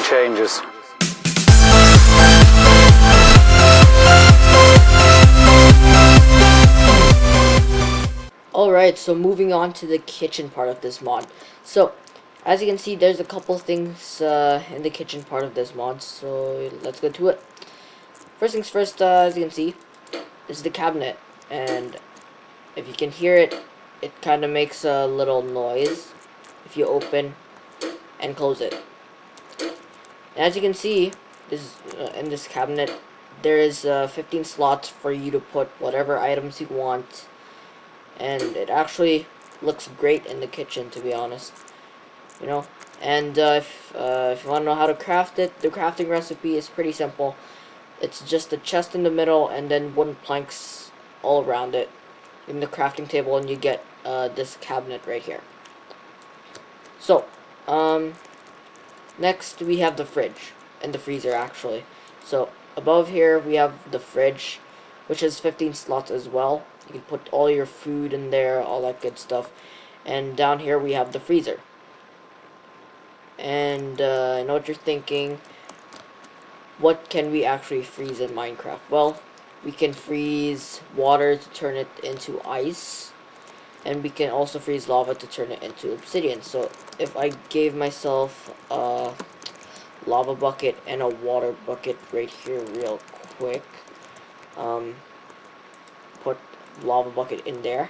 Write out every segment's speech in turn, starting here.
changes. Alright, so moving on to the kitchen part of this mod. So, as you can see, there's a couple things in the kitchen part of this mod, so let's go to it. First things first, as you can see, this is the cabinet, and if you can hear it, it kind of makes a little noise if you open and close it. And as you can see, this in this cabinet, there is 15 slots for you to put whatever items you want, and it actually looks great in the kitchen, to be honest. You know, and if you want to know how to craft it, the crafting recipe is pretty simple. It's just a chest in the middle and then wooden planks all around it in the crafting table, and you get this cabinet right here. So, next we have the fridge and the freezer, actually. So above here we have the fridge, which has 15 slots as well. You can put all your food in there, all that good stuff. And down here we have the freezer. And I know what you're thinking, what can we actually freeze in Minecraft? Well, we can freeze water to turn it into ice, and we can also freeze lava to turn it into obsidian. So if I gave myself a lava bucket and a water bucket right here real quick, put lava bucket in there,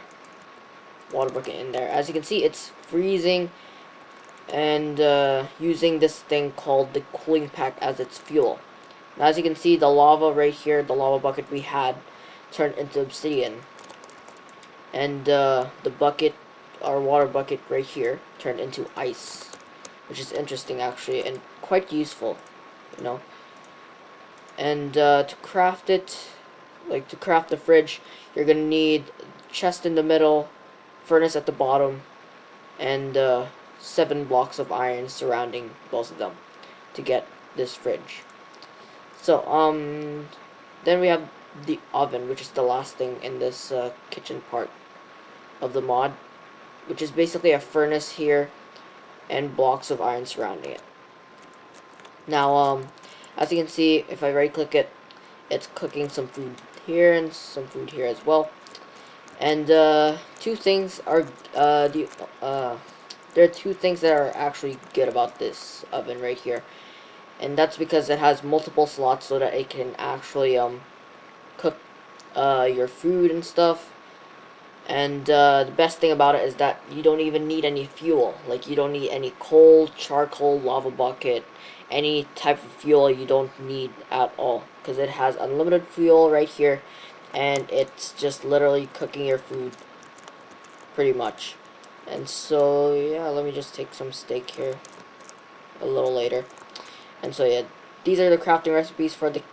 water bucket in there, as you can see, it's freezing and using this thing called the cooling pack as its fuel. Now, as you can see, the lava right here, the lava bucket we had, turned into obsidian, and the bucket, our water bucket right here, turned into ice, which is interesting actually, and quite useful, you know. And to craft it, like to craft the fridge, you're gonna need chest in the middle, furnace at the bottom, and 7 blocks of iron surrounding both of them to get this fridge. So then we have the oven, which is the last thing in this kitchen part of the mod, which is basically a furnace here and blocks of iron surrounding it. Now as you can see, if I right click it, it's cooking some food here and some food here as well. And two things are there are two things that are actually good about this oven right here, and that's because it has multiple slots so that it can actually cook your food and stuff. And the best thing about it is that you don't even need any fuel. Like, you don't need any coal, charcoal, lava bucket, any type of fuel you don't need at all, because it has unlimited fuel right here, and it's just literally cooking your food pretty much. And so yeah, let me just take some steak here a little later. And so yeah, these are the crafting recipes for the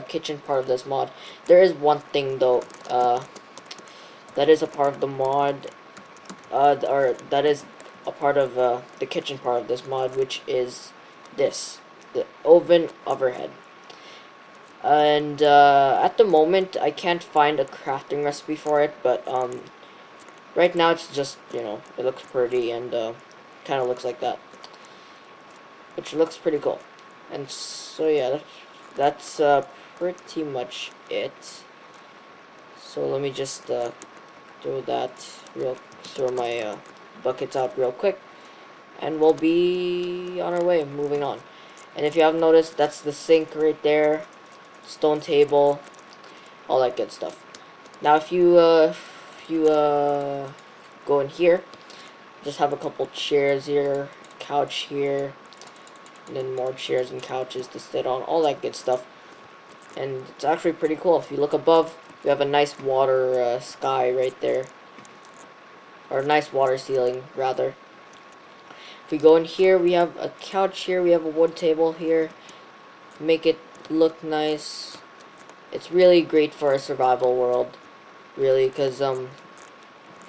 kitchen part of this mod. There is one thing though that is a part of the mod, or that is a part of the kitchen part of this mod, which is this, the oven overhead. And at the moment I can't find a crafting recipe for it, but right now it's just, you know, it looks pretty and kind of looks like that, which looks pretty cool. And so yeah, that's pretty much it. So let me just throw my buckets out real quick, and we'll be on our way, moving on. And if you haven't noticed, that's the sink right there, stone table, all that good stuff. Now if you go in here, just have a couple chairs here, couch here, and then more chairs and couches to sit on, all that good stuff. And it's actually pretty cool. If you look above, we have a nice water sky right there, or a nice water ceiling rather. If we go in here, we have a couch here, we have a wood table here, make it look nice. It's really great for a survival world, really, because the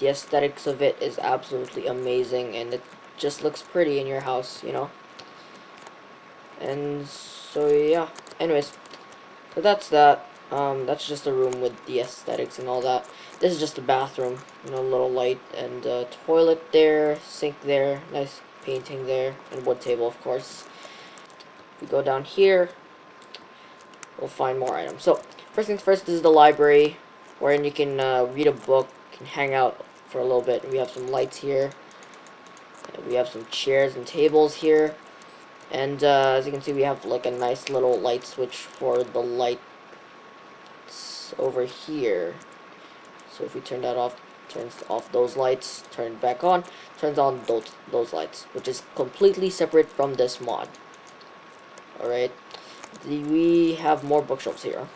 aesthetics of it is absolutely amazing, and it just looks pretty in your house, you know. And so yeah, anyways, so that's that. That's just a room with the aesthetics and all that. This is just a bathroom, you know, little light, and toilet there, sink there, nice painting there, and wood table, of course. If we go down here, we'll find more items. So first things first, this is the library, wherein you can read a book, can hang out for a little bit. We have some lights here. We have some chairs and tables here. And as you can see, we have like a nice little light switch for the lights over here. So if we turn that off, turns off those lights, turn it back on, turns on those lights, which is completely separate from this mod. Alright, we have more bookshelves here.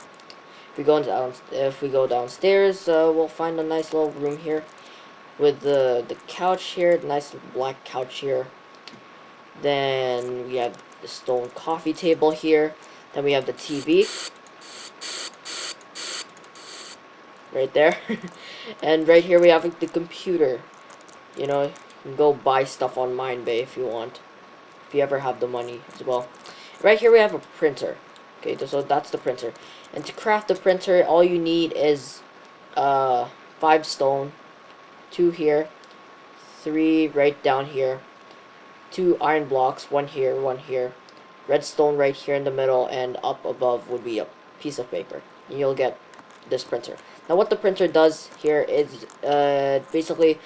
If we go downstairs, we'll find a nice little room here with the couch here, the nice black couch here. Then we have the stone coffee table here. Then we have the TV right there. And right here we have the computer. You know, you can go buy stuff on Mindbay if you want, if you ever have the money as well. Right here we have a printer. Okay, so that's the printer. And to craft the printer, all you need is 5 stone, 2 here, 3 right down here, 2 iron blocks, 1 here, 1 here, redstone right here in the middle, and up above would be a piece of paper. And you'll get this printer. Now what the printer does here is basically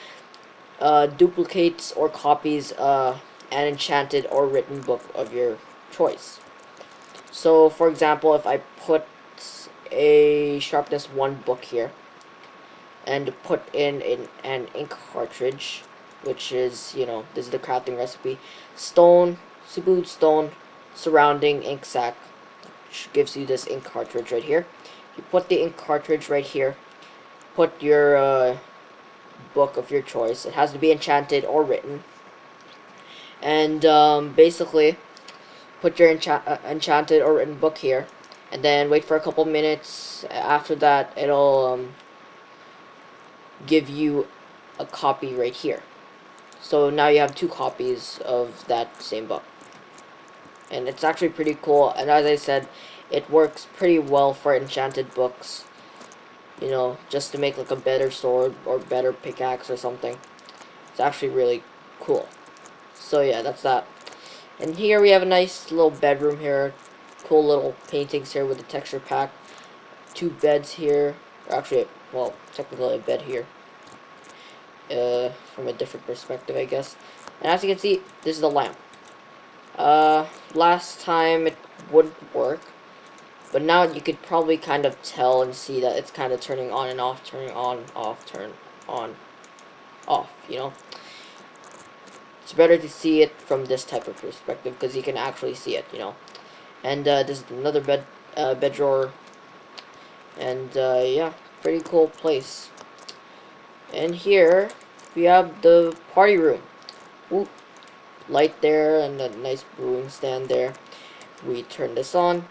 duplicates or copies an enchanted or written book of your choice. So for example, if I put a sharpness 1 book here and put in an ink cartridge, which is, you know, this is the crafting recipe, stone, super stone, surrounding ink sac, which gives you this ink cartridge right here. You put the ink cartridge right here, put your book of your choice. It has to be enchanted or written, and basically put your enchanted or written book here, and then wait for a couple minutes. After that, it'll give you a copy right here. So now you have 2 copies of that same book, and it's actually pretty cool. And as I said, it works pretty well for enchanted books, you know, just to make like a better sword or better pickaxe or something. It's actually really cool. So yeah, that's that. And here we have a nice little bedroom here, cool little paintings here with the texture pack, 2 beds here, or actually, well, technically a bed here, from a different perspective, I guess. And as you can see, this is the lamp. Last time it wouldn't work, but now you could probably kind of tell and see that it's kind of turning on and off, turning on, off, turn on, off, you know. It's better to see it from this type of perspective because you can actually see it, you know. And this is another bed drawer. And yeah, pretty cool place. And here we have the party room. Ooh, light there and a nice brewing stand there. We turn this on.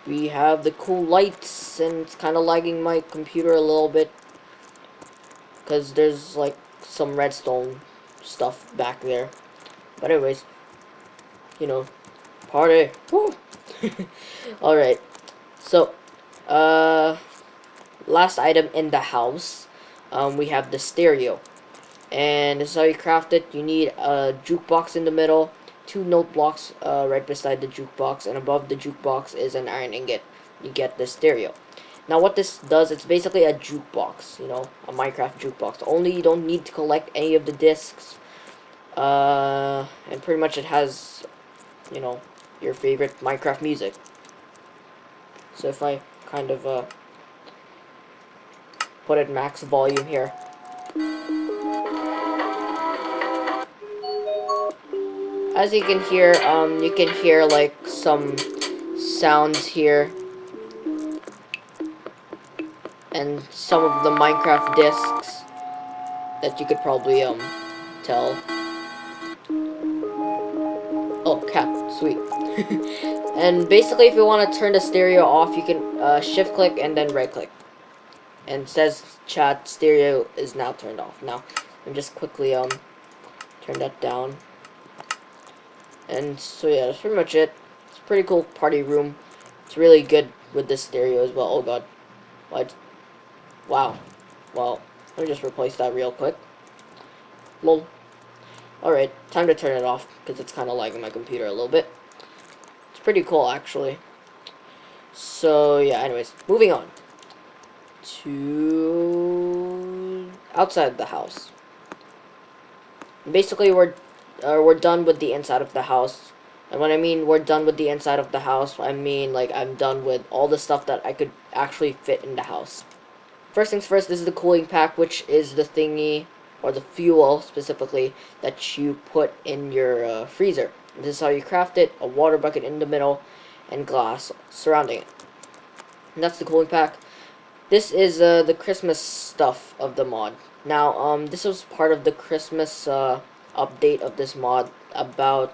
We have the cool lights, and it's kind of lagging my computer a little bit because there's like some redstone stuff back there. But anyways, you know, party. Woo! Alright, so last item in the house, we have the stereo, and this is how you craft it. You need a jukebox in the middle, 2 note blocks right beside the jukebox, and above the jukebox is an iron ingot. You get the stereo. Now what this does, it's basically a jukebox, you know, a Minecraft jukebox. Only you don't need to collect any of the discs, and pretty much it has, you know, your favorite Minecraft music. So if I kind of put it max volume here, as you can hear like some sounds here, and some of the Minecraft discs that you could probably tell. Oh, cat, sweet. And basically, if you want to turn the stereo off, you can shift click and then right click, and it says chat stereo is now turned off. Now let me just quickly turn that down. And so yeah, that's pretty much it. It's a pretty cool party room. It's really good with this stereo as well. Oh god, what? Wow. Well, let me just replace that real quick. Lol. Alright, time to turn it off because it's kind of lagging my computer a little bit. pretty cool actually. So yeah, anyways, moving on to outside the house. Basically, we're done with the inside of the house. And when I mean we're done with the inside of the house, I mean like I'm done with all the stuff that I could actually fit in the house. First things first, this is the cooling pack, which is the thingy, or the fuel specifically, that you put in your freezer. This is how you craft it: a water bucket in the middle and glass surrounding it. And that's the cooling pack. This is the Christmas stuff of the mod. Now, this was part of the Christmas update of this mod about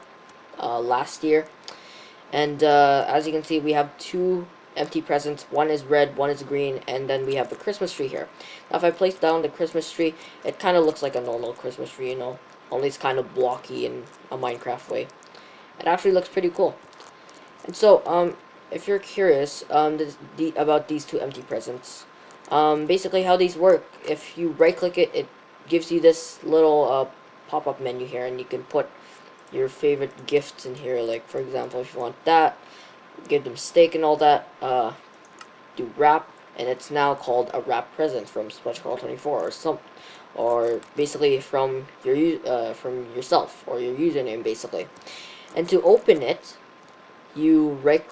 last year. And as you can see, we have two empty presents. One is red, one is green, and then we have the Christmas tree here. Now, if I place down the Christmas tree, it kind of looks like a normal Christmas tree, you know, only it's kind of blocky in a Minecraft way. It actually looks pretty cool. And so, if you're curious about these two empty presents, basically how these work, if you right-click it, it gives you this little pop-up menu here, and you can put your favorite gifts in here. Like, for example, if you want that, give them steak and all that, do wrap, and it's now called a wrap present from SpongeCrawl24 or or basically from from yourself or your username, basically. And to open it, you right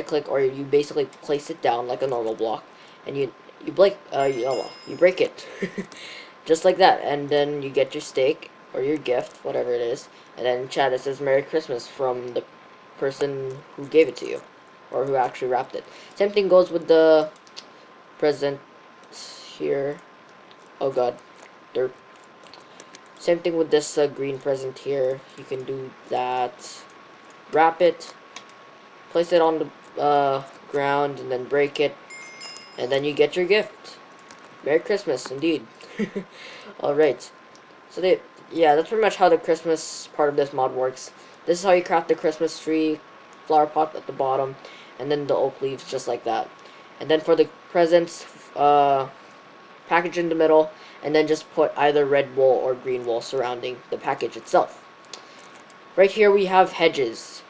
click, or you basically place it down like a normal block, and you break it just like that, and then you get your steak or your gift, whatever it is, and then in chat it says Merry Christmas from the person who gave it to you, or who actually wrapped it. Same thing goes with the present here. Oh god, dirt. Same thing with this green present here. You can do that. Wrap it, place it on the ground, and then break it, and then you get your gift. Merry Christmas, indeed. Alright, so yeah, that's pretty much how the Christmas part of this mod works. This is how you craft the Christmas tree, flower pot at the bottom, and then the oak leaves just like that. And then for the presents, package in the middle, and then just put either red wool or green wool surrounding the package itself. Right here we have hedges.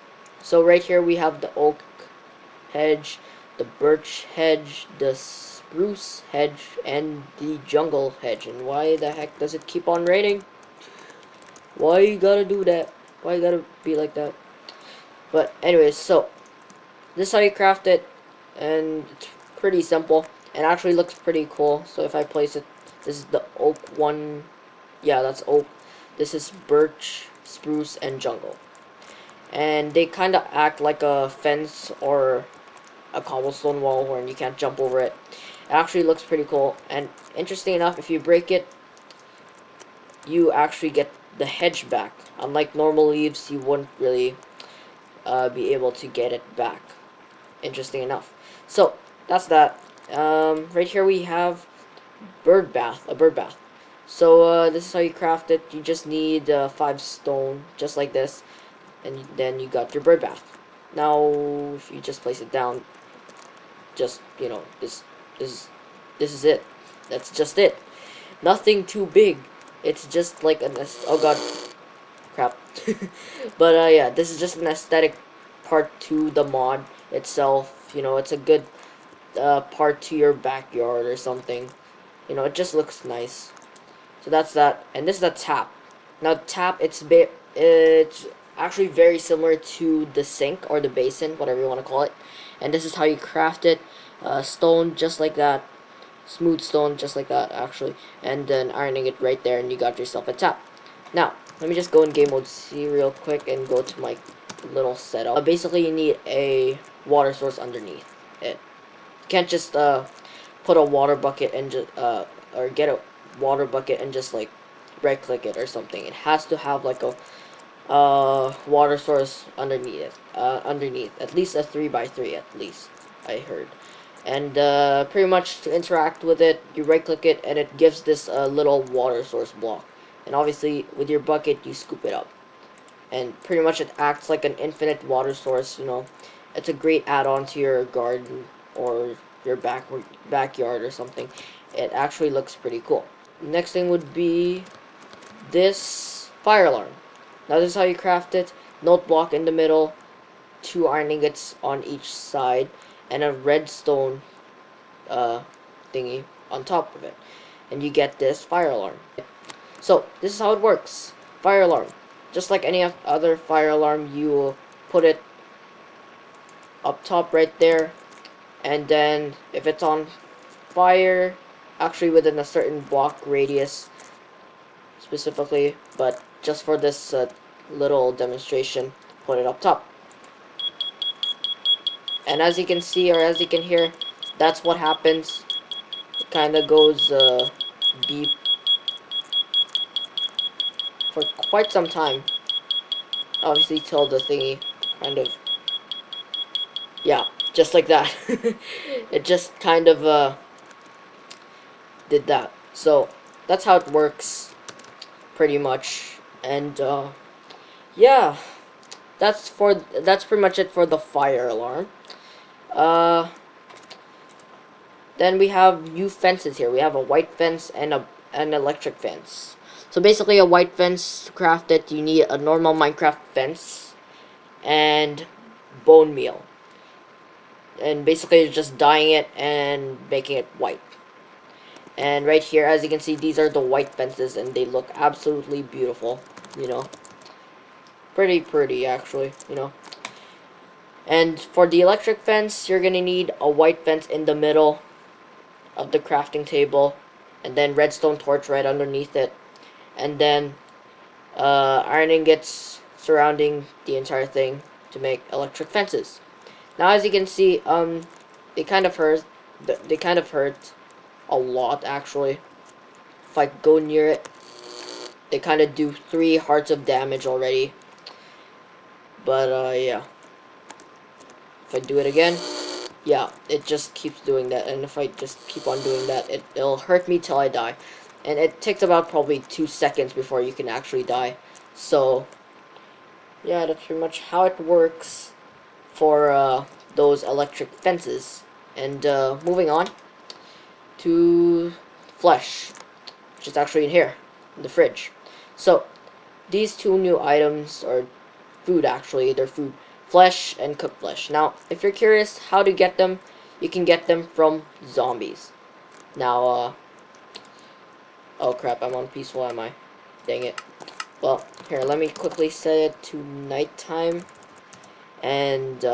So right here we have the oak hedge, the birch hedge, the spruce hedge, and the jungle hedge. And why the heck does it keep on raining? Why you gotta do that? Why you gotta be like that? But anyways, so this is how you craft it, and it's pretty simple, and actually looks pretty cool. So if I place it, this is the oak one. Yeah, that's oak. This is birch, spruce, and jungle. And they kind of act like a fence or a cobblestone wall where you can't jump over it. It actually looks pretty cool, and interesting enough, if you break it, you actually get the hedge back. Unlike normal leaves, you wouldn't really be able to get it back. Interesting enough. So that's that. Right here we have a bird bath. So this is how you craft it. You just need 5 stone, just like this, and then you got your bird bath. Now, if you just place it down, just, you know, this is it. That's just it. Nothing too big. It's just like an oh god, crap. But yeah, this is just an aesthetic part to the mod itself. You know, it's a good part to your backyard or something. You know, it just looks nice. So that's that. And this is a tap. Now tap, it's actually very similar to the sink or the basin, whatever you want to call it. And this is how you craft it. Stone just like that. Smooth stone just like that, actually. And then ironing it right there, and you got yourself a tap. Now, let me just go in game mode C real quick and go to my little setup. Basically, you need a water source underneath it. You can't just put a water bucket and just or get a water bucket and just like right click it or something. It has to have like a water source underneath it. At least a 3x3 at least, I heard. And pretty much to interact with it, you right click it and it gives this little water source block. And obviously with your bucket you scoop it up. And pretty much it acts like an infinite water source, you know. It's a great add-on to your garden or your backyard or something. It actually looks pretty cool. Next thing would be this fire alarm. Now this is how you craft it. Note block in the middle, 2 iron ingots on each side and a redstone thingy on top of it, and you get this fire alarm. So this is how it works. Fire alarm, just like any other fire alarm, you will put it up top right there, and then if it's on fire, actually within a certain block radius specifically, but just for this little demonstration, put it up top. And as you can see, or as you can hear, that's what happens. It kind of goes beep for quite some time, obviously till the thingy kind of, yeah, just like that. It just kind of did that. So that's how it works pretty much. And yeah, that's pretty much it for the fire alarm. Then we have new fences here. We have a white fence and an electric fence. So basically, a white fence, to craft it, you need a normal Minecraft fence and bone meal. And basically, you're just dyeing it and making it white. And right here, as you can see, these are the white fences, and they look absolutely beautiful. You know, pretty actually. You know. And for the electric fence, you're gonna need a white fence in the middle of the crafting table, and then redstone torch right underneath it, and then iron ingots surrounding the entire thing to make electric fences. Now, as you can see, they kind of hurt. They kind of hurt a lot, actually. If I go near it, they kind of do 3 hearts of damage already. But yeah. If I do it again, yeah, it just keeps doing that. And if I just keep on doing that, it'll hurt me till I die. And it takes about probably 2 seconds before you can actually die. So, yeah, that's pretty much how it works for those electric fences. And moving on to flesh, which is actually in here, in the fridge. So, these 2 new items, or food actually, they're food. Flesh and cooked flesh. Now, if you're curious how to get them, you can get them from zombies. Now, oh crap, I'm on peaceful, am I? Dang it. Well, here, let me quickly set it to nighttime and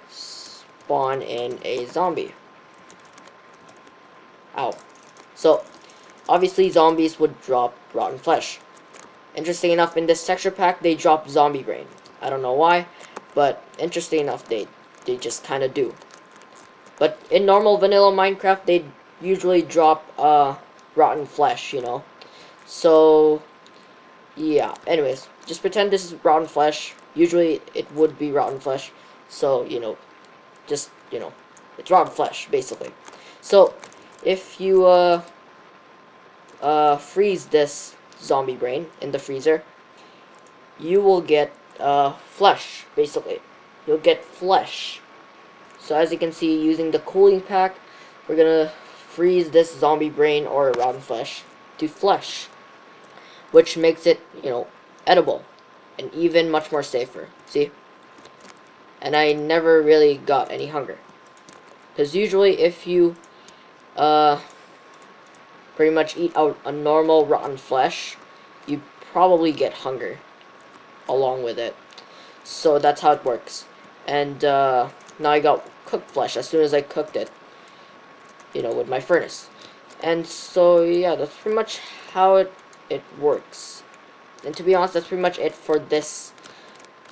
spawn in a zombie. Ow. So, obviously zombies would drop rotten flesh. Interesting enough, in this texture pack, they drop zombie brain. I don't know why, but interesting enough, they just kind of do. But in normal vanilla Minecraft, they usually drop rotten flesh, you know. So yeah. Anyways, just pretend this is rotten flesh. Usually it would be rotten flesh. So you know, just it's rotten flesh basically. So if you freeze this zombie brain in the freezer, you will get flesh, basically. You'll get flesh. So as you can see, using the cooling pack, we're gonna freeze this zombie brain or rotten flesh to flesh, which makes it, edible and even much more safer. See? And I never really got any hunger, because usually if you pretty much eat out a normal rotten flesh, you probably get hunger along with it. So that's how it works. And now I got cooked flesh as soon as I cooked it, with my furnace. And so yeah, that's pretty much how it works. And to be honest, that's pretty much it for this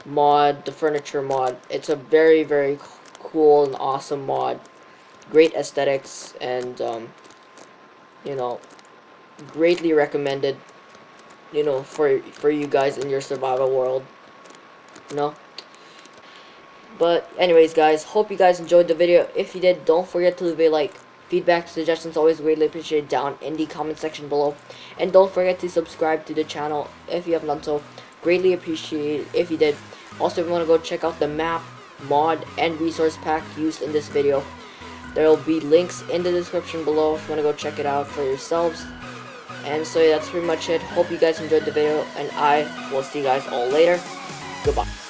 mod, the furniture mod. It's a very, very cool and awesome mod. Great aesthetics, and greatly recommended, for you guys in your survival world, But anyways, guys, hope you guys enjoyed the video. If you did, don't forget to leave a like. Feedback, suggestions, always greatly appreciated down in the comment section below. And don't forget to subscribe to the channel if you haven't done so. Greatly appreciated if you did. Also, if you want to go check out the map, mod, and resource pack used in this video, there will be links in the description below if you want to go check it out for yourselves. And so yeah, that's pretty much it. Hope you guys enjoyed the video, and I will see you guys all later. Goodbye.